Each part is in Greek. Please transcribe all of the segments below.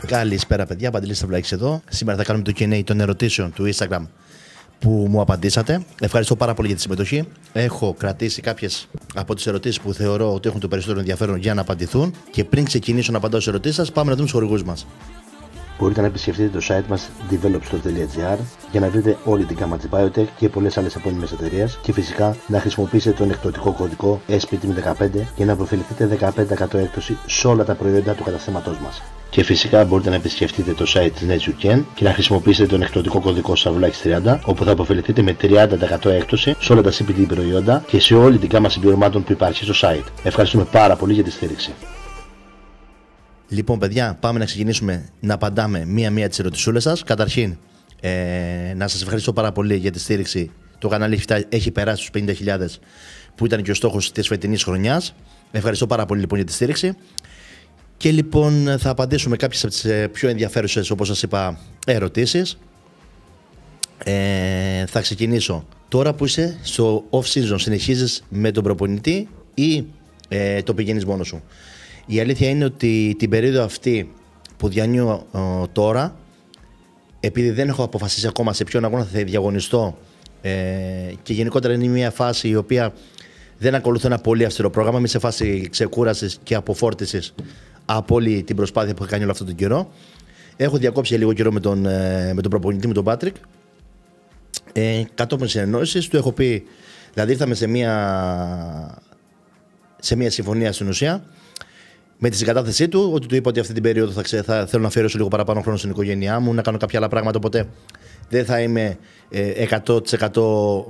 Καλησπέρα, παιδιά. Παντελής Σταυλάκης εδώ. Σήμερα θα κάνουμε το Q&A των ερωτήσεων του Instagram που μου απαντήσατε. Ευχαριστώ πάρα πολύ για τη συμμετοχή. Έχω κρατήσει κάποιες από τις ερωτήσεις που θεωρώ ότι έχουν το περισσότερο ενδιαφέρον για να απαντηθούν. Και πριν ξεκινήσω να απαντάω στις ερωτήσεις σας, πάμε να δούμε τους χορηγούς μας. Μπορείτε να επισκεφτείτε το site μας developstore.gr για να βρείτε όλη την γάμα της Biotech και πολλές άλλες επώνυμες εταιρείες και φυσικά να χρησιμοποιήσετε τον εκπτωτικό κωδικό SPTM15 για να προφεληθείτε 15% έκπτωση σε όλα τα προϊόντα του καταστήματός μας. Και φυσικά μπορείτε να επισκεφτείτε το site της NetSuken και να χρησιμοποιήσετε τον εκπτωτικό κωδικό Savulakis30 όπου θα προφεληθείτε με 30% έκπτωση σε όλα τα CPT προϊόντα και σε όλη την γάμα συμπληρωμάτων που υπάρχει στο site. Ευχαριστούμε πάρα πολύ για τη στήριξη. Λοιπόν, παιδιά, πάμε να ξεκινήσουμε να απαντάμε μία-μία τις ερωτησούλες σας. Καταρχήν, να σας ευχαριστώ πάρα πολύ για τη στήριξη. Το κανάλι έχει περάσει στους 50.000 που ήταν και ο στόχος της φετινής χρονιάς. Ευχαριστώ πάρα πολύ λοιπόν για τη στήριξη. Και λοιπόν θα απαντήσουμε κάποιες από τις πιο ενδιαφέρουσες, όπως σας είπα, ερωτήσεις. Θα ξεκινήσω. Τώρα που είσαι στο off-season, συνεχίζεις με τον προπονητή ή το πηγαίνεις μόνος σου? Η αλήθεια είναι ότι την περίοδο αυτή που διανύω τώρα, επειδή δεν έχω αποφασίσει ακόμα σε ποιον αγώνα θα διαγωνιστώ και γενικότερα είναι μια φάση η οποία δεν ακολουθώ ένα πολύ αυστηρό πρόγραμμα, είμαι σε φάση ξεκούρασης και αποφόρτισης από όλη την προσπάθεια που έχω κάνει όλο αυτόν τον καιρό. Έχω διακόψει για λίγο καιρό με τον προπονητή μου, τον Πάτρικ. Κατόπιν συνεννόησης του έχω πει, δηλαδή ήρθαμε σε μια συμφωνία στην ουσία, με τη συγκατάθεσή του, ότι του είπα ότι αυτή την περίοδο θα θέλω να αφιερώσω λίγο παραπάνω χρόνο στην οικογένειά μου, να κάνω κάποια άλλα πράγματα, οπότε δεν θα είμαι 100%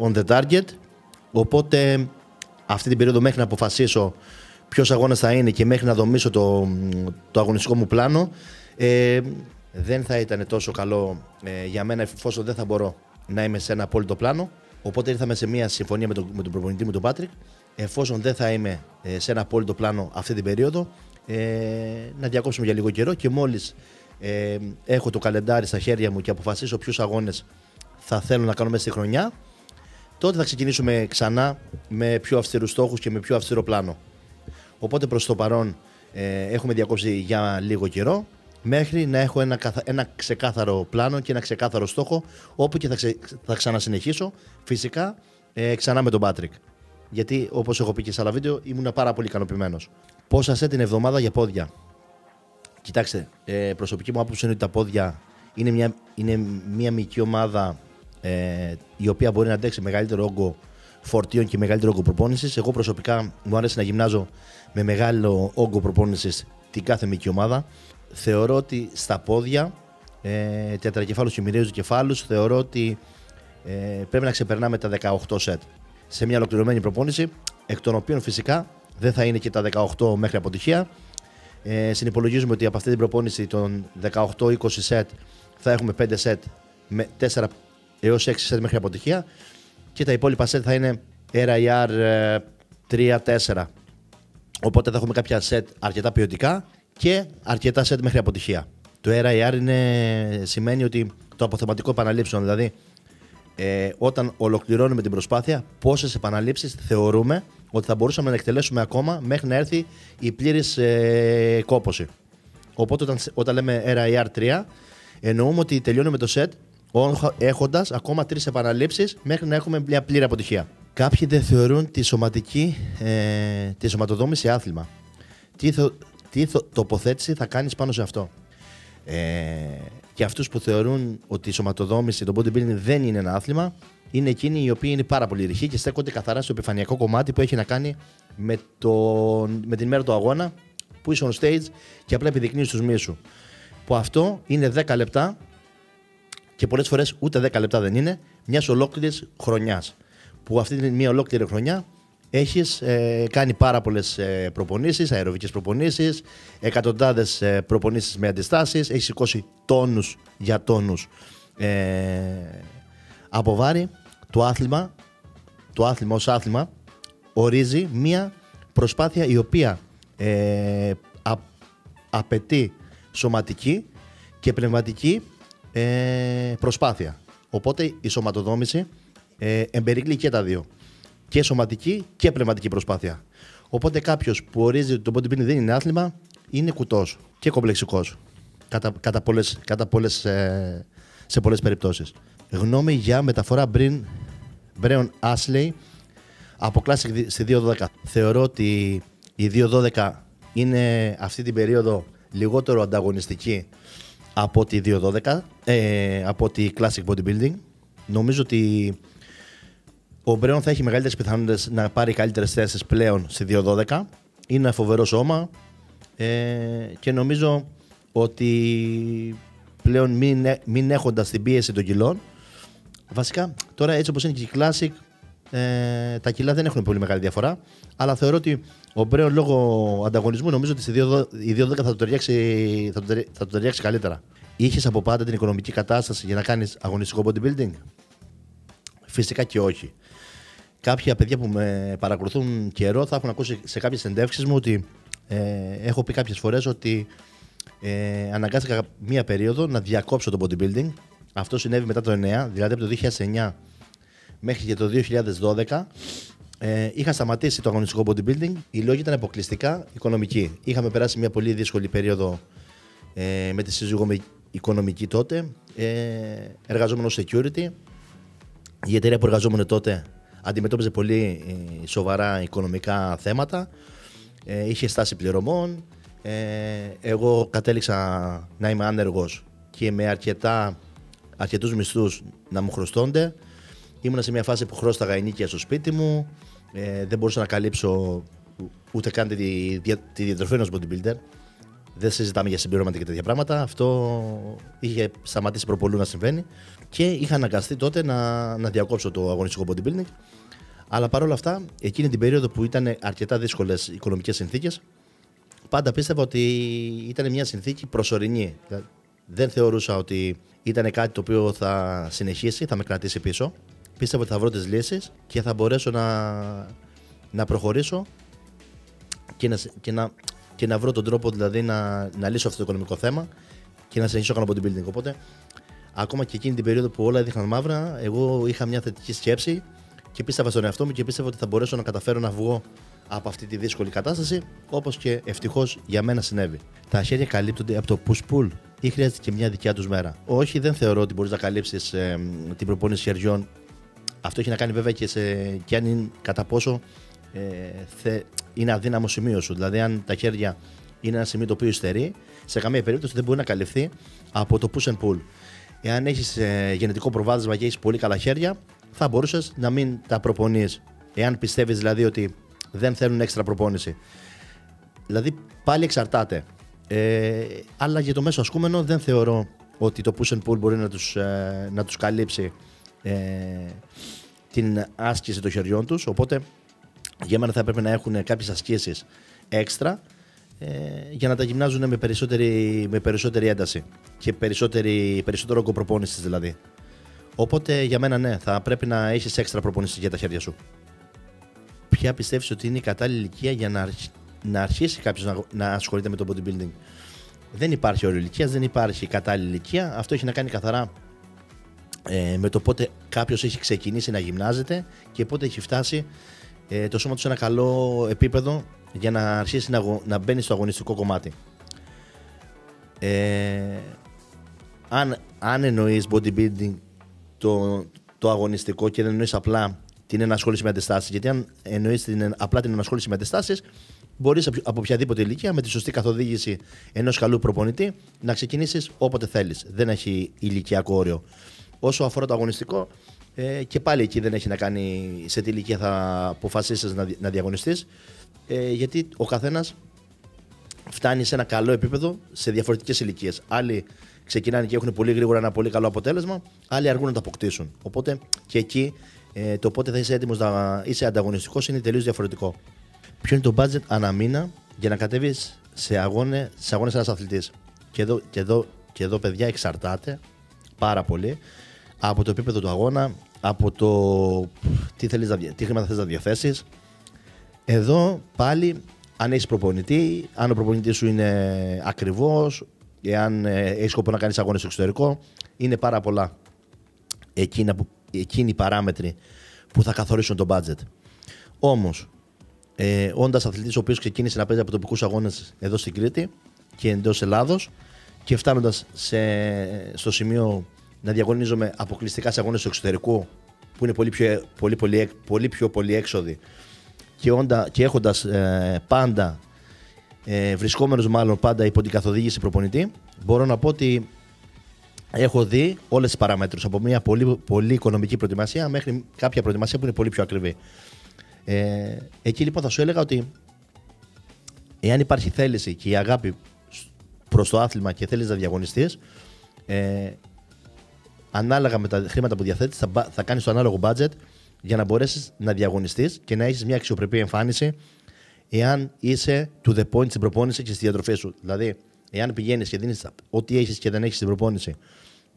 on the target. Οπότε αυτή την περίοδο μέχρι να αποφασίσω ποιος αγώνας θα είναι και μέχρι να δομήσω το αγωνιστικό μου πλάνο, δεν θα ήταν τόσο καλό για μένα εφόσον δεν θα μπορώ να είμαι σε ένα απόλυτο πλάνο. Οπότε ήρθαμε σε μια συμφωνία με τον προπονητή μου, τον Πάτρικ, εφόσον δεν θα είμαι σε ένα απόλυτο πλάνο αυτή την περίοδο, να διακόψουμε για λίγο καιρό και μόλις έχω το καλεντάρι στα χέρια μου και αποφασίσω ποιους αγώνες θα θέλω να κάνω μέσα στη χρονιά, τότε θα ξεκινήσουμε ξανά με πιο αυστηρούς στόχους και με πιο αυστηρό πλάνο. Οπότε προς το παρόν έχουμε διακόψει για λίγο καιρό μέχρι να έχω ένα ξεκάθαρο πλάνο και ένα ξεκάθαρο στόχο, όπου και θα ξανασυνεχίσω φυσικά ξανά με τον Πάτρικ. Γιατί όπως έχω πει και σε άλλα βίντεο ήμουν πάρα πολύ ικανοποιημένος. Πόσα σετ την εβδομάδα για πόδια? Κοιτάξτε, προσωπική μου άποψη είναι ότι τα πόδια είναι μια μικρή ομάδα η οποία μπορεί να αντέξει μεγαλύτερο όγκο φορτίων και μεγαλύτερο όγκο προπόνησης. Εγώ προσωπικά μου αρέσει να γυμνάζω με μεγάλο όγκο προπόνησης την κάθε μικρή ομάδα. Θεωρώ ότι στα πόδια, τετρακεφάλους και μοιραίους κεφάλους, θεωρώ ότι πρέπει να ξεπερνάμε τα 18 σετ σε μια ολοκληρωμένη προπόνηση, εκ των οποίων φυσικά δεν θα είναι και τα 18 μέχρι αποτυχία. Συνυπολογίζουμε ότι από αυτή την προπόνηση των 18-20 σετ θα έχουμε 5 σετ με 4 έως 6 σετ μέχρι αποτυχία και τα υπόλοιπα σετ θα είναι RIR 3-4. Οπότε θα έχουμε κάποια σετ αρκετά ποιοτικά και αρκετά σετ μέχρι αποτυχία. Το RIR σημαίνει ότι το αποθεματικό επαναλήψεων, δηλαδή όταν ολοκληρώνουμε την προσπάθεια, πόσες επαναλήψεις θεωρούμε ότι θα μπορούσαμε να εκτελέσουμε ακόμα μέχρι να έρθει η πλήρης κόπωση. Οπότε όταν λέμε RIR 3, εννοούμε ότι τελειώνουμε το set έχοντας ακόμα 3 επαναλήψεις μέχρι να έχουμε μια πλήρη αποτυχία. Κάποιοι δεν θεωρούν τη σωματοδόμηση άθλημα. Τι τοποθέτηση θα κάνεις πάνω σε αυτό? Και αυτούς που θεωρούν ότι η σωματοδόμηση, το bodybuilding δεν είναι ένα άθλημα, είναι εκείνοι οι οποίοι είναι πάρα πολύ ρηχοί και στέκονται καθαρά στο επιφανειακό κομμάτι που έχει να κάνει με την μέρα του αγώνα, που είσαι on stage και απλά επιδεικνύεις τους μυς σου. Που αυτό είναι 10 λεπτά και πολλές φορές ούτε 10 λεπτά δεν είναι, μιας ολόκληρης χρονιάς. Που αυτή είναι μια ολόκληρη χρονιά έχεις κάνει πάρα πολλές προπονήσεις, αεροβικές προπονήσεις, εκατοντάδες προπονήσεις με αντιστάσεις, έχεις σηκώσει τόνους για τόνους από βάρη. Το άθλημα ως άθλημα ορίζει μία προσπάθεια η οποία απαιτεί σωματική και πνευματική προσπάθεια. Οπότε η σωματοδόμηση εμπερικλεί και τα δύο. Και σωματική και πνευματική προσπάθεια. Οπότε κάποιος που ορίζει ότι το bodybuilding δεν είναι άθλημα είναι κουτός και κομπλεξικός. σε πολλές περιπτώσεις. Γνώμη για μεταφορά Μπρέον Άσλεϊ από Classic στη 2.12. Θεωρώ ότι η 2.12 είναι αυτή την περίοδο λιγότερο ανταγωνιστική από τη 2.12, από τη Classic Bodybuilding. Νομίζω ότι ο Μπρέον θα έχει μεγαλύτερες πιθανότητες να πάρει καλύτερες θέσεις πλέον στη 2.12. Είναι ένα φοβερό σώμα και νομίζω ότι πλέον μην έχοντας την πίεση των κιλών, βασικά τώρα έτσι όπως είναι και η Classic, τα κιλά δεν έχουν πολύ μεγάλη διαφορά, αλλά θεωρώ ότι ο Μπρέον λόγω ανταγωνισμού νομίζω ότι η 2.12 θα το ταιριάξει καλύτερα. Είχες από πάντα την οικονομική κατάσταση για να κάνεις αγωνιστικό bodybuilding? Φυσικά και όχι. Κάποια παιδιά που με παρακολουθούν καιρό θα έχουν ακούσει σε κάποιες συνεντεύξεις μου ότι έχω πει κάποιες φορές ότι αναγκάστηκα μία περίοδο να διακόψω το bodybuilding. Αυτό συνέβη μετά το 2009, δηλαδή από το 2009 μέχρι και το 2012. Είχα σταματήσει το αγωνιστικό bodybuilding. Οι λόγοι ήταν αποκλειστικά οικονομικοί. Είχαμε περάσει μια πολύ δύσκολη περίοδο με τη σύζυγό μου οικονομική τότε. Εργαζόμενο security. Η εταιρεία που εργαζόμουν τότε αντιμετώπιζε πολύ σοβαρά οικονομικά θέματα. Είχε στάση πληρωμών. Εγώ κατέληξα να είμαι άνεργος και με αρκετούς μισθούς να μου χρωστώνται. Ήμουνα σε μια φάση που χρώσταγα ενίκεια στο σπίτι μου. Δεν μπορούσα να καλύψω ούτε καν τη διατροφή ενός bodybuilder. Δεν συζητάμε για συμπληρώματα και τέτοια πράγματα. Αυτό είχε σταματήσει προπολού να συμβαίνει και είχα αναγκαστεί τότε να διακόψω το αγωνιστικό bodybuilding. Αλλά παρόλα αυτά, εκείνη την περίοδο που ήταν αρκετά δύσκολες οικονομικές συνθήκες, πάντα πίστευα ότι ήταν μια συνθήκη προσωρινή. Δεν θεωρούσα ότι ήταν κάτι το οποίο θα συνεχίσει, θα με κρατήσει πίσω. Πίστευα ότι θα βρω τις λύσεις και θα μπορέσω να προχωρήσω και να βρω τον τρόπο δηλαδή να λύσω αυτό το οικονομικό θέμα και να συνεχίσω να κάνω bodybuilding. Οπότε, ακόμα και εκείνη την περίοδο που όλα έδειχναν μαύρα, εγώ είχα μια θετική σκέψη και πίστευα στον εαυτό μου και πίστευα ότι θα μπορέσω να καταφέρω να βγω από αυτή τη δύσκολη κατάσταση, όπως και ευτυχώς για μένα συνέβη. Τα χέρια καλύπτονται από το push-pull ή χρειάζεται και μια δικιά τους μέρα? Όχι, δεν θεωρώ ότι μπορείς να καλύψεις την προπόνηση χεριών. Αυτό έχει να κάνει βέβαια και αν είναι κατά πόσο είναι αδύναμο σημείο σου. Δηλαδή, αν τα χέρια είναι ένα σημείο το οποίο υστερεί, σε καμία περίπτωση δεν μπορεί να καλυφθεί από το push and pull. Εάν έχεις γενετικό προβάδισμα και έχεις πολύ καλά χέρια, θα μπορούσες να μην τα προπονείς. Εάν πιστεύεις δηλαδή ότι δεν θέλουν έξτρα προπόνηση. Δηλαδή, πάλι εξαρτάται. Αλλά για το μέσο ασκούμενο δεν θεωρώ ότι το push and pull μπορεί να τους καλύψει την άσκηση των χεριών τους. Οπότε, για μένα θα έπρεπε να έχουν κάποιες ασκήσεις έξτρα για να τα γυμνάζουν με περισσότερη ένταση και περισσότερο όγκο προπόνησης δηλαδή. Οπότε για μένα ναι, θα πρέπει να έχεις έξτρα προπόνηση για τα χέρια σου. Ποια πιστεύεις ότι είναι η κατάλληλη ηλικία για να αρχίσει κάποιος να ασχολείται με το bodybuilding? Δεν υπάρχει όριο ηλικίας, δεν υπάρχει κατάλληλη ηλικία. Αυτό έχει να κάνει καθαρά με το πότε κάποιος έχει ξεκινήσει να γυμνάζεται και πότε έχει φτάσει το σώμα του σε ένα καλό επίπεδο για να αρχίσει να μπαίνει στο αγωνιστικό κομμάτι. Αν εννοείς bodybuilding το αγωνιστικό και δεν εννοείς απλά την ενασχόληση με αντιστάσεις, γιατί αν εννοείς απλά την ενασχόληση με αντιστάσεις, μπορείς από οποιαδήποτε ηλικία με τη σωστή καθοδήγηση ενός καλού προπονητή να ξεκινήσεις όποτε θέλεις. Δεν έχει ηλικιακό όριο. Όσο αφορά το αγωνιστικό, και πάλι εκεί δεν έχει να κάνει σε τι ηλικία θα αποφασίσεις να διαγωνιστείς, γιατί ο καθένας φτάνει σε ένα καλό επίπεδο σε διαφορετικές ηλικίες. Άλλοι ξεκινάνε και έχουν πολύ γρήγορα ένα πολύ καλό αποτέλεσμα, άλλοι αργούν να το αποκτήσουν. Οπότε και εκεί το πότε θα είσαι έτοιμος να είσαι ανταγωνιστικός είναι τελείως διαφορετικό. Ποιο είναι το budget ανά μήνα για να κατέβεις σε αγώνες ένας αθλητής? Και εδώ παιδιά εξαρτάται πάρα πολύ από το επίπεδο του αγώνα, από το τι χρήματα θες να διαθέσεις. Εδώ πάλι, αν έχεις προπονητή, αν ο προπονητής σου είναι ακριβώς, εάν έχεις σκοπό να κάνεις αγώνες στο εξωτερικό, είναι πάρα πολλά εκείνοι οι παράμετροι που θα καθορίσουν το budget. Όμως, όντας αθλητής ο οποίος ξεκίνησε να παίζει από τοπικούς αγώνες εδώ στην Κρήτη και εντός Ελλάδος και φτάνοντας στο σημείο να διαγωνίζομαι αποκλειστικά σε αγώνες του εξωτερικού, που είναι πολύ πιο πολυέξοδοι, και έχοντας πάντα, βρισκόμενος μάλλον πάντα υπό την καθοδήγηση προπονητή, μπορώ να πω ότι έχω δει όλες τις παραμέτρους, από μια πολύ οικονομική προετοιμασία μέχρι κάποια προετοιμασία που είναι πολύ πιο ακριβή. Εκεί λοιπόν θα σου έλεγα ότι εάν υπάρχει θέληση και η αγάπη προς το άθλημα και θέλεις να διαγωνιστείς, ανάλογα με τα χρήματα που διαθέτεις θα κάνεις το ανάλογο budget για να μπορέσεις να διαγωνιστείς και να έχεις μια αξιοπρεπή εμφάνιση, εάν είσαι to the point στην προπόνηση και στη διατροφή σου. Δηλαδή, εάν πηγαίνεις και δίνεις ό,τι έχεις και δεν έχεις στην προπόνηση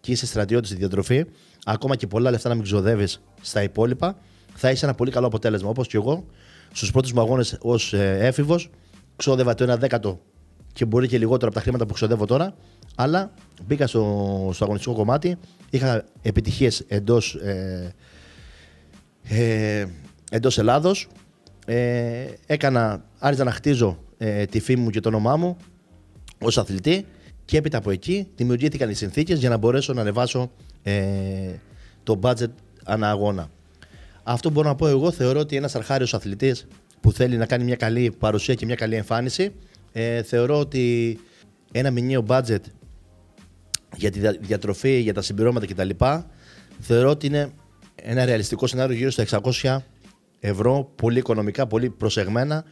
και είσαι στρατιώτης στη διατροφή, ακόμα και πολλά λεφτά να μην ξοδεύεις στα υπόλοιπα, θα έχεις ένα πολύ καλό αποτέλεσμα. Όπως και εγώ, στους πρώτους μου αγώνες ως έφηβος, ξόδευα το 1/10 και μπορεί και λιγότερο από τα χρήματα που ξοδεύω τώρα, αλλά μπήκα στο αγωνιστικό κομμάτι, είχα επιτυχίες εντός Ελλάδος, άρχισα να χτίζω τη φήμη μου και το όνομά μου ως αθλητή, και έπειτα από εκεί δημιουργήθηκαν οι συνθήκες για να μπορέσω να ανεβάσω το budget ανά αγώνα. Αυτό μπορώ να πω εγώ. Θεωρώ ότι ένας αρχάριος αθλητής που θέλει να κάνει μια καλή παρουσία και μια καλή εμφάνιση, θεωρώ ότι ένα μηνιαίο budget για τη διατροφή, για τα συμπληρώματα κτλ. Θεωρώ ότι είναι ένα ρεαλιστικό σενάριο γύρω στα 600 ευρώ, πολύ οικονομικά, πολύ προσεγμένα,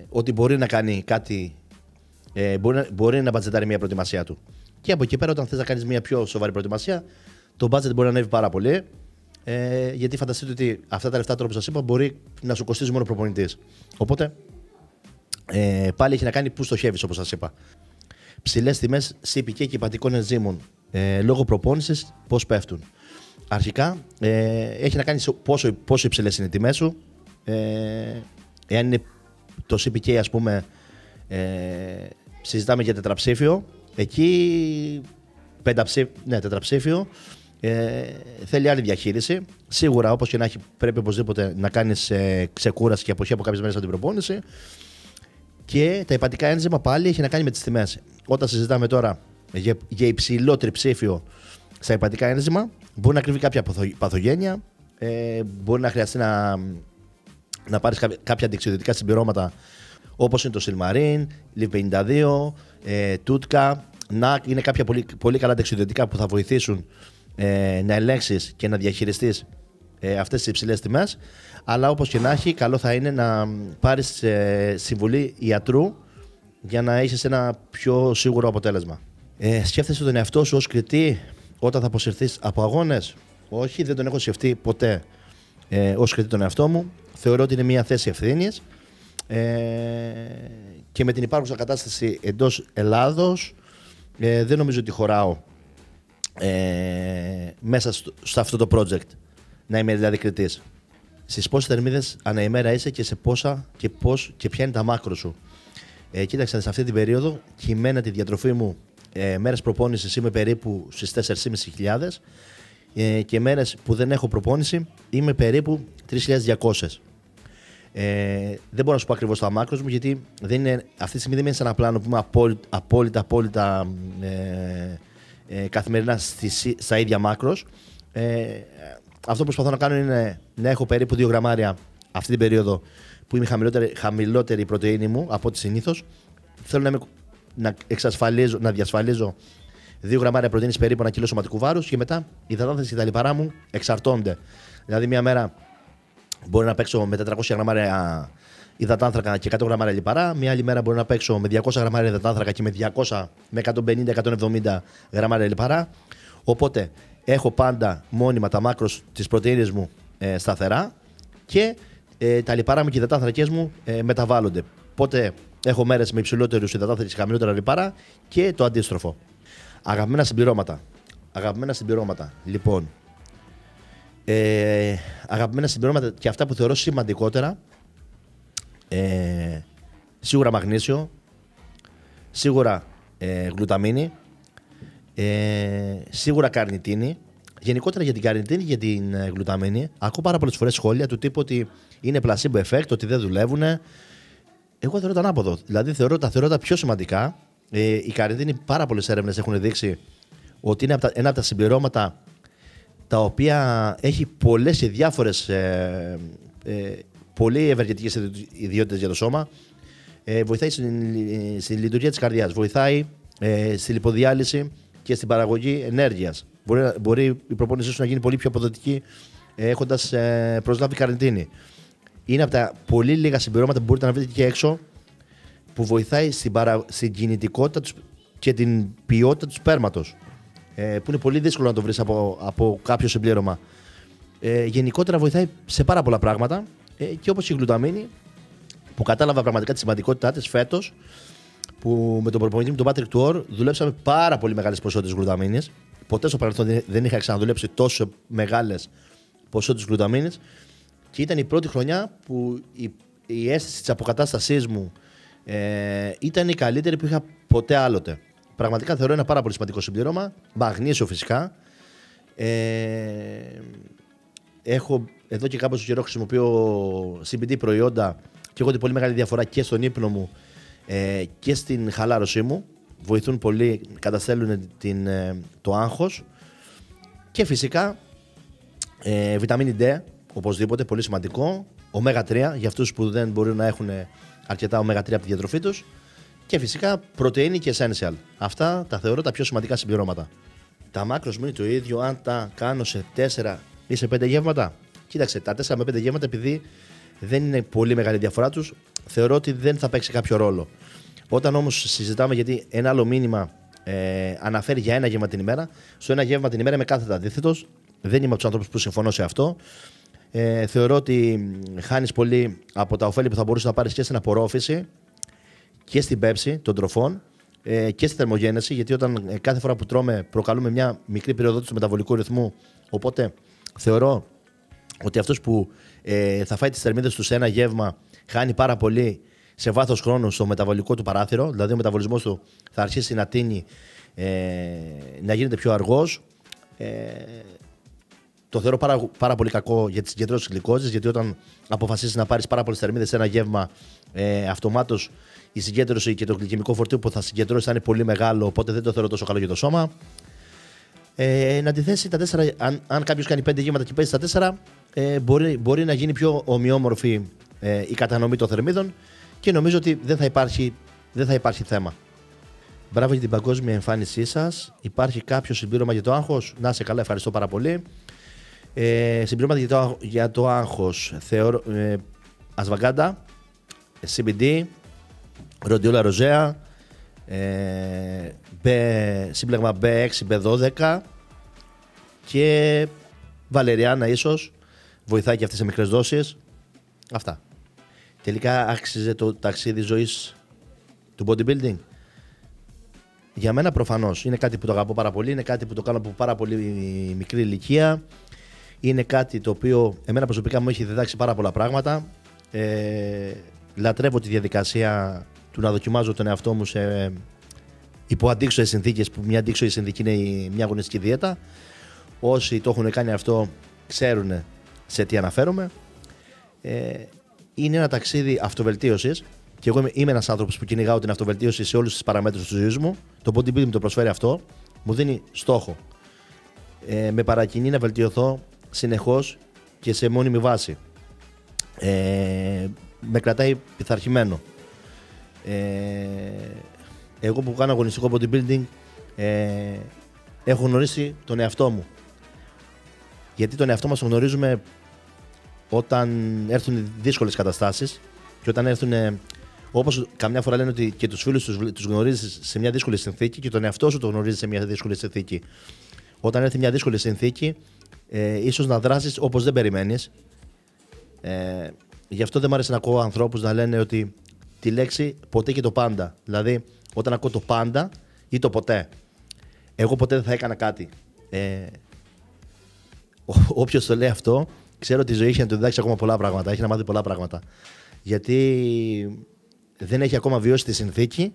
ότι μπορεί να κάνει κάτι, μπορεί να μπατζετάρει μια προετοιμασία του. Και από εκεί πέρα, όταν θες να κάνεις μια πιο σοβαρή προετοιμασία, το budget μπορεί να ανέβει πάρα πολύ, γιατί φανταστείτε ότι αυτά τα λεφτά, τώρα που σας είπα, μπορεί να σου κοστίζει μόνο προπονητής. Οπότε πάλι έχει να κάνει πού στοχεύεις, όπως σας είπα. Ψηλές τιμές CPK και υπατικών ενζύμων λόγω προπόνησης, πώς πέφτουν. Αρχικά έχει να κάνει πόσο υψηλές είναι οι τιμές σου. Εάν είναι το CPK, ας πούμε, συζητάμε για τετραψήφιο, εκεί τετραψήφιο, θέλει άλλη διαχείριση. Σίγουρα, όπως και να έχει, πρέπει οπωσδήποτε να κάνεις ξεκούραση και αποχή από κάποιες μέρες από την προπόνηση. Και τα υπατικά ένζημα πάλι έχει να κάνει με τις τιμές. Όταν συζητάμε τώρα για υψηλό τριψήφιο στα υπατικά ένζημα, μπορεί να κρύβει κάποια παθογένεια, μπορεί να χρειαστεί να πάρεις κάποια αντιοξυδοτικά συμπληρώματα, όπως είναι το Silmarin, Liv52, Tutka, NAC. Είναι κάποια πολύ καλά αντιοξυδοτικά που θα βοηθήσουν να ελέγξεις και να διαχειριστείς αυτές τις υψηλές τιμές. Αλλά όπως και να έχει, καλό θα είναι να πάρεις συμβουλή ιατρού για να έχεις ένα πιο σίγουρο αποτέλεσμα. Σκέφτεσαι τον εαυτό σου ως κριτή όταν θα αποσυρθείς από αγώνες? Όχι, δεν τον έχω σκεφτεί ποτέ ως κριτή τον εαυτό μου. Θεωρώ ότι είναι μια θέση ευθύνης, και με την υπάρχουσα κατάσταση εντός Ελλάδος δεν νομίζω ότι χωράω μέσα σε αυτό το project να είμαι δηλαδή κριτής. Στις πόσες θερμίδες ανά ημέρα είσαι και σε πόσα και πώς και ποια είναι τα μάκρο σου? Κοίταξε, σε αυτή την περίοδο κειμένα τη διατροφή μου, μέρες προπόνησης είμαι περίπου στις 4.500, και μέρες που δεν έχω προπόνηση είμαι περίπου 3.200. Δεν μπορώ να σου πω ακριβώς τα μάκρος μου, γιατί αυτή τη στιγμή δεν είναι σε ένα πλάνο που είμαι απόλυτα καθημερινά στα ίδια μάκρος. Αυτό που προσπαθώ να κάνω είναι να έχω περίπου 2 γραμμάρια αυτή την περίοδο που είμαι χαμηλότερη η πρωτεΐνη μου από ό,τι συνήθως. Θέλω να διασφαλίζω 2 γραμμάρια πρωτεΐνης περίπου ένα κιλό σωματικού βάρους, και μετά η υδατάνθρακες και τα λιπαρά μου εξαρτώνται. Δηλαδή, μια μέρα μπορεί να παίξω με 400 γραμμάρια υδατάνθρακα και 100 γραμμάρια λιπαρά. Μια άλλη μέρα μπορεί να παίξω με 200 γραμμάρια υδατάνθρακα και με 150-170 γραμμάρια λιπαρά. Οπότε έχω πάντα μόνιμα τα μάκρος της πρωτεΐνης μου σταθερά, και τα λιπαρά μου και οι υδατάνθρακες μου μεταβάλλονται. Οπότε έχω μέρες με υψηλότερους υδατάνθρακες και χαμηλότερα λιπαρά, και το αντίστροφο. Αγαπημένα συμπληρώματα. Λοιπόν, αγαπημένα συμπληρώματα και αυτά που θεωρώ σημαντικότερα, σίγουρα μαγνήσιο, σίγουρα γλουταμίνη, σίγουρα καρνιτίνη. Γενικότερα για την καρνιτίνη και για την γλουταμίνη ακούω πάρα πολλές φορές σχόλια του τύπου ότι είναι placebo effect, ότι δεν δουλεύουν. Εγώ θεωρώ το ανάποδο. Δηλαδή θεωρώ τα πιο σημαντικά Η καρνιτίνη, πάρα πολλές έρευνες έχουν δείξει ότι είναι ένα από τα συμπληρώματα τα οποία έχει πολλές και διάφορες πολύ ευεργετικές ιδιότητες για το σώμα. Βοηθάει στη λειτουργία της καρδιάς, βοηθάει στη λιποδιάλυση και στην παραγωγή ενέργειας. Μπορεί η προπόνησή σου να γίνει πολύ πιο αποδοτική έχοντας προσλάβει καρνιτίνη. Είναι από τα πολύ λίγα συμπληρώματα που μπορείτε να βρείτε και έξω που βοηθάει στην κινητικότητα και την ποιότητα του σπέρματος. Που είναι πολύ δύσκολο να το βρεις από κάποιο συμπλήρωμα. Γενικότερα βοηθάει σε πάρα πολλά πράγματα και όπως η γλουταμίνη, που κατάλαβα πραγματικά τη σημαντικότητά της φέτος, που με τον προπονητή μου τον Patrick Tuor δουλέψαμε πάρα πολύ μεγάλες ποσότητες γλουταμίνης. Ποτέ στο παρελθόν δεν είχα ξαναδουλέψει τόσο μεγάλες ποσότητες γλουταμίνης και ήταν η πρώτη χρονιά που η αίσθηση της αποκατάστασής μου ήταν η καλύτερη που είχα ποτέ άλλοτε. Πραγματικά θεωρώ ένα πάρα πολύ σημαντικό συμπλήρωμα. Μαγνήσιο φυσικά. Έχω εδώ και κάποιο καιρό χρησιμοποιώ CBD προϊόντα και έχω την πολύ μεγάλη διαφορά και στον ύπνο μου και στην χαλάρωσή μου. Βοηθούν πολύ, καταστέλνουν το άγχος. Και φυσικά βιταμίνη D, οπωσδήποτε, πολύ σημαντικό. Ωμέγα 3 για αυτούς που δεν μπορούν να έχουν αρκετά ωμέγα 3 από τη διατροφή τους. Και φυσικά πρωτεΐνη και essential. Αυτά τα θεωρώ τα πιο σημαντικά συμπληρώματα. Τα μάκρος μου είναι το ίδιο αν τα κάνω σε 4 ή σε 5 γεύματα. Κοίταξε, τα 4 με 5 γεύματα, επειδή δεν είναι πολύ μεγάλη διαφορά τους, θεωρώ ότι δεν θα παίξει κάποιο ρόλο. Όταν όμως συζητάμε, γιατί ένα άλλο μήνυμα αναφέρει για ένα γεύμα την ημέρα, στο ένα γεύμα την ημέρα είμαι κάθετα αντίθετος. Δεν είμαι από τους ανθρώπους που συμφωνώ σε αυτό. Θεωρώ ότι χάνεις πολύ από τα ωφέλη που θα μπορούσε να πάρεις και στην απορρόφηση και στην πέψη των τροφών και στη θερμογένεση, γιατί όταν κάθε φορά που τρώμε προκαλούμε μια μικρή πυροδότηση του μεταβολικού ρυθμού. Οπότε θεωρώ ότι αυτός που θα φάει τις θερμίδες του σε ένα γεύμα χάνει πάρα πολύ σε βάθος χρόνου στο μεταβολικό του παράθυρο. Δηλαδή ο μεταβολισμός του θα αρχίσει να τίνει να γίνεται πιο αργός. Το θεωρώ πάρα πολύ κακό για τις συγκεντρώσεις γλυκόζης, γιατί όταν αποφασίσεις να πάρεις πάρα πολλές θερμίδες σε ένα γεύμα, αυτομάτως η συγκέντρωση και το γλυκαιμικό φορτίο που θα συγκεντρώσει θα είναι πολύ μεγάλο, οπότε δεν το θεωρώ τόσο καλό για το σώμα. Να αντιθέσει τα 4, αν κάποιος κάνει 5 γεύματα και παίζει στα 4, μπορεί να γίνει πιο ομοιόμορφη η κατανομή των θερμίδων και νομίζω ότι δεν θα υπάρχει θέμα. Μπράβο για την παγκόσμια εμφάνισή σας. Υπάρχει κάποιο συμπλήρωμα για το άγχος? Να είσαι καλά, ευχαριστώ πάρα πολύ. Συμπληρώματα για το άγχος. Θεωρώ ασβαγκάντα, CBD, ροντιόλα ροζέα, σύμπλεγμα B6, B12 και βαλεριάνα ίσως. Βοηθάει και αυτή σε μικρές δόσεις. Αυτά. Τελικά άξιζε το ταξίδι ζωής του bodybuilding? Για μένα προφανώς. Είναι κάτι που το αγαπώ πάρα πολύ. Είναι κάτι που το κάνω από πάρα πολύ μικρή ηλικία. Είναι κάτι το οποίο εμένα προσωπικά μου έχει διδάξει πάρα πολλά πράγματα. Λατρεύω τη διαδικασία του να δοκιμάζω τον εαυτό μου σε υποαντίξωες συνθήκες, που μια αντίξωη συνθήκη είναι μια αγωνιστική δίαιτα. Όσοι το έχουν κάνει αυτό ξέρουν σε τι αναφέρομαι. Είναι ένα ταξίδι αυτοβελτίωσης και εγώ είμαι ένας άνθρωπος που κυνηγάω την αυτοβελτίωση σε όλες τις παραμέτρους της ζωής μου. Το bodybuilding μου το προσφέρει αυτό, μου δίνει στόχο. Με παρακινεί να βελτιωθώ συνεχώς και σε μόνιμη βάση. Με κρατάει πειθαρχημένο. Εγώ που κάνω αγωνιστικό bodybuilding έχω γνωρίσει τον εαυτό μου. Γιατί τον εαυτό μας τον γνωρίζουμε όταν έρθουν δύσκολες καταστάσεις και όταν έρθουν, όπως καμιά φορά λένε ότι και τους φίλους τους γνωρίζεις σε μια δύσκολη συνθήκη και τον εαυτό σου τον γνωρίζεις σε μια δύσκολη συνθήκη. Όταν έρθει μια δύσκολη συνθήκη, ίσως να δράσεις όπως δεν περιμένεις. Γι' αυτό δεν μου αρέσει να ακούω ανθρώπους να λένε ότι τη λέξη ποτέ και το πάντα. Δηλαδή, όταν ακούω το πάντα ή το ποτέ, εγώ ποτέ δεν θα έκανα κάτι. Όποιος το λέει αυτό, ξέρω ότι η ζωή έχει να του διδάξει ακόμα πολλά πράγματα. Έχει να μάθει πολλά πράγματα. Γιατί δεν έχει ακόμα βιώσει τη συνθήκη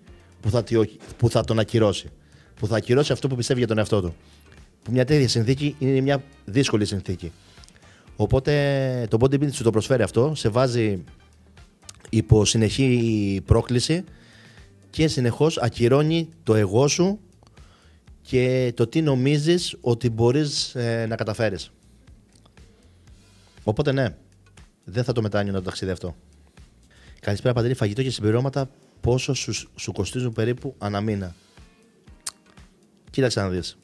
που θα τον ακυρώσει. Που θα ακυρώσει αυτό που πιστεύει για τον εαυτό του. Που μια τέτοια συνθήκη είναι μια δύσκολη συνθήκη. Οπότε το bodybuilding σου το προσφέρει αυτό, σε βάζει υπό συνεχή πρόκληση και συνεχώς ακυρώνει το εγώ σου και το τι νομίζεις ότι μπορείς να καταφέρεις. Οπότε ναι, δεν θα το μετάνιωνα το ταξίδι αυτό. Καλησπέρα Παντελή, φαγητό και συμπληρώματα πόσο σου κοστίζουν περίπου ανά μήνα? Κοίταξε να δεις.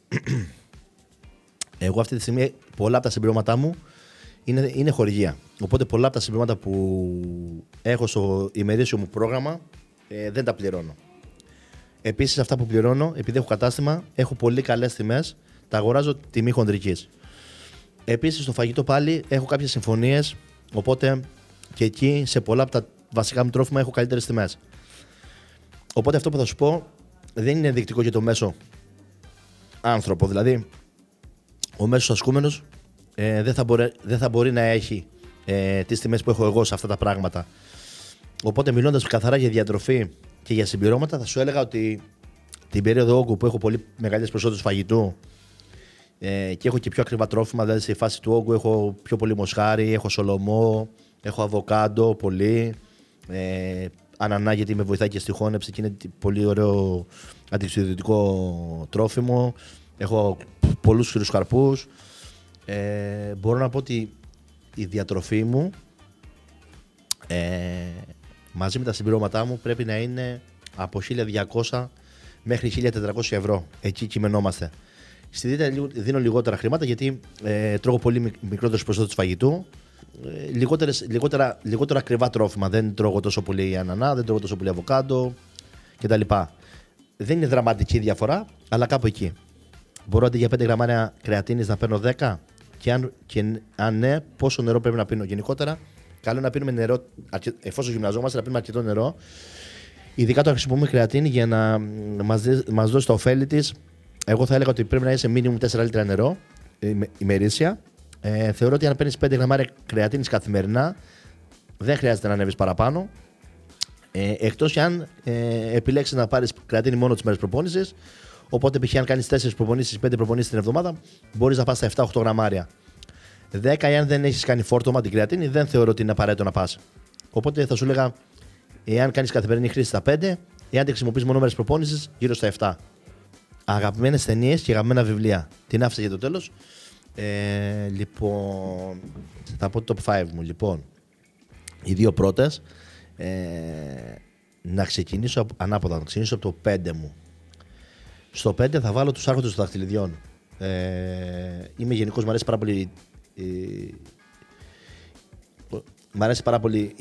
Εγώ αυτή τη στιγμή πολλά από τα συμπληρώματά μου είναι χορηγία. Οπότε πολλά από τα συμπληρώματα που έχω στο ημερήσιο μου πρόγραμμα δεν τα πληρώνω. Επίσης αυτά που πληρώνω, επειδή έχω κατάστημα, έχω πολύ καλές τιμές, τα αγοράζω τιμή χοντρικής. Επίσης στο φαγητό πάλι έχω κάποιες συμφωνίες, οπότε και εκεί σε πολλά από τα βασικά μου τρόφιμα έχω καλύτερες τιμές. Οπότε αυτό που θα σου πω δεν είναι ενδεικτικό για το μέσο άνθρωπο. Δηλαδή, ο μέσος ασκούμενος δεν θα μπορεί να έχει τις τιμές που έχω εγώ σε αυτά τα πράγματα. Οπότε μιλώντας καθαρά για διατροφή και για συμπληρώματα, θα σου έλεγα ότι την περίοδο όγκου που έχω πολύ μεγάλες ποσότητες φαγητού και έχω και πιο ακριβά τρόφιμα, δηλαδή στη φάση του όγκου έχω πιο πολύ μοσχάρι, έχω σολομό, έχω αβοκάντο πολύ, ανανά γιατί με βοηθάει και στη χώνεψη και είναι πολύ ωραίο αντιοξυδοτικό τρόφιμο, έχω πολλούς ξηρούς καρπούς. Μπορώ να πω ότι η διατροφή μου μαζί με τα συμπληρώματά μου πρέπει να είναι από 1.200 μέχρι 1.400 ευρώ. Εκεί κειμενόμαστε. Στη δίαιτα δίνω λιγότερα χρήματα γιατί τρώω πολύ μικρότερες ποσότητες φαγητού, λιγότερα ακριβά τρόφιμα. Δεν τρώω τόσο πολύ ανανά, δεν τρώω τόσο πολύ αβοκάντο κτλ. Δεν είναι δραματική διαφορά, αλλά κάπου εκεί. Μπορώ αντί για 5 γραμμάρια κρεατίνης να παίρνω 10 και αν ναι, πόσο νερό πρέπει να πίνω. Γενικότερα, καλό να πίνουμε νερό, εφόσον γυμναζόμαστε, να πίνουμε αρκετό νερό. Ειδικά το χρησιμοποιούμε κρεατίνη για να μας δώσει τα ωφέλη της. Εγώ θα έλεγα ότι πρέπει να είσαι μίνιμουμ 4 λίτρα νερό ημερήσια. Θεωρώ ότι αν παίρνεις 5 γραμμάρια κρεατίνης καθημερινά, δεν χρειάζεται να ανέβεις παραπάνω. Εκτός κι αν επιλέξεις να πάρεις κρεατίνη μόνο τις μέρες προπόνησης. Οπότε, π.χ. αν κάνεις 4 προπονήσεις, 5 προπονήσεις την εβδομάδα, μπορείς να πας στα 7-8 γραμμάρια. 10, εάν δεν έχεις κάνει φόρτωμα την κρεατίνη, δεν θεωρώ ότι είναι απαραίτητο να πας. Οπότε θα σου έλεγα, εάν κάνεις καθημερινή χρήση στα 5, εάν τη χρησιμοποιείς μόνο μέρες προπόνησης, γύρω στα 7. Αγαπημένες ταινίες και αγαπημένα βιβλία. Την άφησα για το τέλος. Λοιπόν, θα πω το top 5 μου. Λοιπόν, οι δύο πρώτες. Να ξεκινήσω ανάποδα, να ξεκινήσω από το 5 μου. Στο 5 θα βάλω τους Άρχοντες των Δαχτυλιδιών. Είμαι γενικός, μου αρέσει πάρα πολύ. Μ' αρέσει πάρα πολύ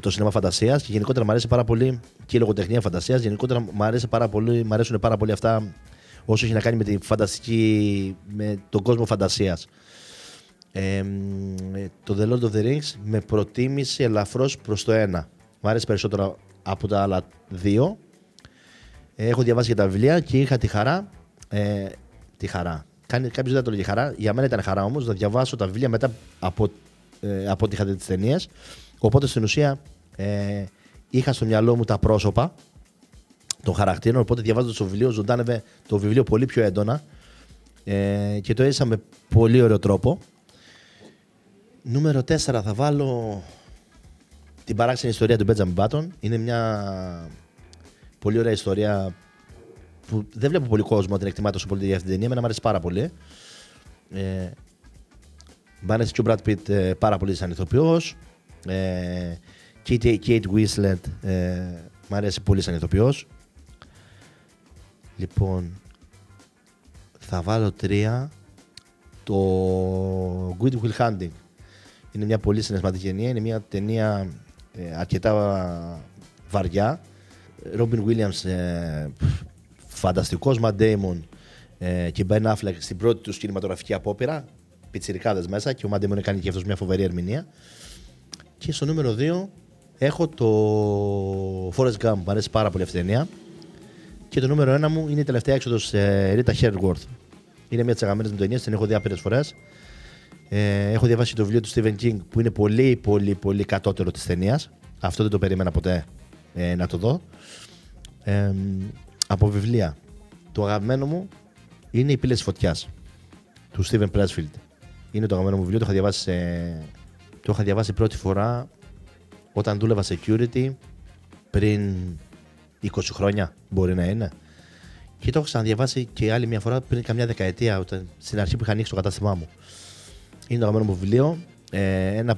το σινεμά φαντασίας και γενικότερα μ' αρέσει πάρα πολύ και η λογοτεχνία φαντασίας. Γενικότερα μ' αρέσουν πάρα πολύ αυτά όσο έχει να κάνει με τη φανταστική, με τον κόσμο φαντασίας. Το The Lord of the Rings με προτίμηση ελαφρώς προς το 1. Μ' αρέσει περισσότερο από τα άλλα 2. Έχω διαβάσει και τα βιβλία και είχα τη χαρά. Κάποιος δεν το λέγει χαρά. Για μένα ήταν χαρά όμως να διαβάσω τα βιβλία μετά από ότι είχατε τις ταινίες. Οπότε στην ουσία είχα στο μυαλό μου τα πρόσωπα των χαρακτήρων. Οπότε διαβάζοντας το βιβλίο, ζωντάνευε το βιβλίο πολύ πιο έντονα και το έζησα με πολύ ωραίο τρόπο. Νούμερο 4 θα βάλω την παράξενη ιστορία του Μπέντζαμιν Μπάτον. Είναι μια πολύ ωραία ιστορία που δεν βλέπω πολύ κόσμο την εκτιμά τόσο πολύ για αυτήν την ταινία. Εμένα μου αρέσει πάρα πολύ. Μ' αρέσει και ο Brad Pitt πάρα πολύ σαν ηθοποιός. Kate Winslet μ' αρέσει πολύ σαν ηθοποιός. Λοιπόν, θα βάλω 3 το Good Will Hunting. Είναι μια πολύ συναισθηματική ταινία. Είναι μια ταινία αρκετά βαριά. Robin Williams, φανταστικός, Matt Damon και Ben Affleck στην πρώτη του κινηματογραφική απόπειρα. Πιτσιρικάδες μέσα και ο Matt Damon κάνει και αυτός μια φοβερή ερμηνεία. Και στο νούμερο 2 έχω το Forrest Gump. Μου αρέσει πάρα πολύ αυτή η ταινία. Και το νούμερο 1 μου είναι η τελευταία έξοδος Rita Hayworth. Είναι μια από τις αγαπημένες μου ταινίες, την έχω δει άπειρες φορές. Έχω διαβάσει το βιβλίο του Stephen King που είναι πολύ κατώτερο της ταινίας. Αυτό δεν το περίμενα ποτέ να το δω. Από βιβλία. Το αγαπημένο μου είναι «Οι Πύλες της Φωτιάς» του Steven Pressfield. Είναι το αγαπημένο μου βιβλίο, το είχα διαβάσει πρώτη φορά όταν δούλευα security πριν 20 χρόνια μπορεί να είναι. Και το έχω ξαναδιαβάσει και άλλη μια φορά πριν καμιά δεκαετία, στην αρχή που είχα ανοίξει το κατάστημά μου. Είναι το αγαπημένο μου βιβλίο. Ένα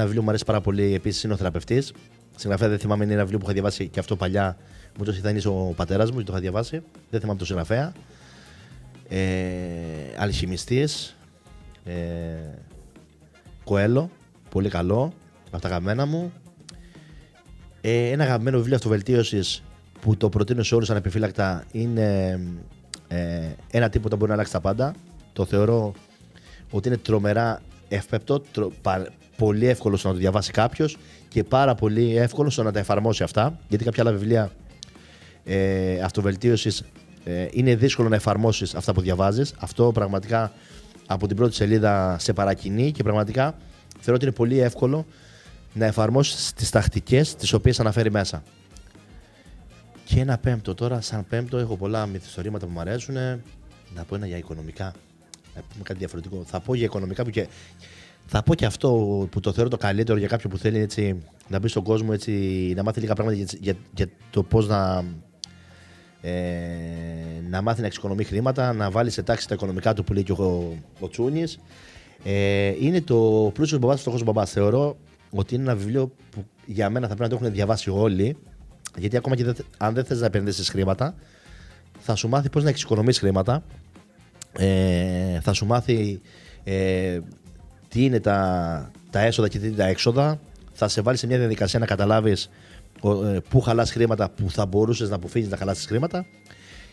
βιβλίο που μου αρέσει πάρα πολύ επίσης είναι ο Θεραπευτής. Συγγραφέα δεν θυμάμαι, είναι ένα βιβλίο που είχα διαβάσει και αυτό παλιά. Μου το είχε δανείσει ο πατέρας μου και το είχα διαβάσει. Δεν θυμάμαι το συγγραφέα. Αλχημιστής. Κοέλο. Πολύ καλό. Από τα αγαπημένα μου. Ένα αγαπημένο βιβλίο αυτοβελτίωσης που το προτείνω σε όλους ανεπιφύλακτα είναι ένα τίποτα μπορεί να αλλάξει τα πάντα. Το θεωρώ ότι είναι τρομερά εύπεπτο, πολύ εύκολο στο να το διαβάσει κάποιος και πάρα πολύ εύκολο στο να τα εφαρμόσει αυτά. Γιατί κάποια άλλα βιβλία αυτοβελτίωσης είναι δύσκολο να εφαρμόσεις αυτά που διαβάζεις. Αυτό πραγματικά από την πρώτη σελίδα σε παρακινεί και πραγματικά θεωρώ ότι είναι πολύ εύκολο να εφαρμόσεις τις τακτικές τις οποίες αναφέρει μέσα. Και ένα πέμπτο τώρα, σαν πέμπτο, έχω πολλά μυθιστορήματα που μου αρέσουν. Να πω ένα για οικονομικά. Να πούμε κάτι διαφορετικό. Θα πω για οικονομικά που και. Θα πω και αυτό που το θεωρώ το καλύτερο για κάποιον που θέλει έτσι, να μπει στον κόσμο, έτσι, να μάθει λίγα πράγματα για το πώς να μάθει να εξοικονομεί χρήματα, να βάλει σε τάξη τα οικονομικά του που λέει και ο Τσούνης. Είναι το Πλούσιος Μπαμπάς, Φτωχός Μπαμπάς. Θεωρώ ότι είναι ένα βιβλίο που για μένα θα πρέπει να το έχουν διαβάσει όλοι. Γιατί ακόμα και αν δεν θες να επενδύσεις χρήματα, θα σου μάθει πώς να εξοικονομείς χρήματα. Θα σου μάθει τι είναι τα έσοδα και τι είναι τα έξοδα. Θα σε βάλει σε μια διαδικασία να καταλάβεις πού χαλάς χρήματα, που θα μπορούσες να αποφύγεις να χαλάσεις χρήματα.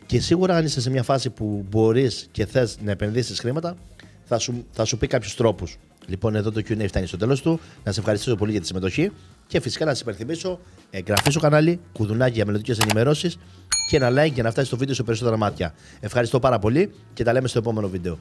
Και σίγουρα αν είσαι σε μια φάση που μπορείς και θες να επενδύσεις χρήματα, θα σου πει κάποιους τρόπους. Λοιπόν, εδώ το Q&A φτάνει στο τέλος του. Να σε ευχαριστήσω πολύ για τη συμμετοχή και φυσικά να σας υπενθυμίσω εγγραφή στο κανάλι, κουδουνάκι για μελλοντικές ενημερώσεις και ένα like για να φτάσει το βίντεο σε περισσότερα μάτια. Ευχαριστώ πάρα πολύ και τα λέμε στο επόμενο βίντεο.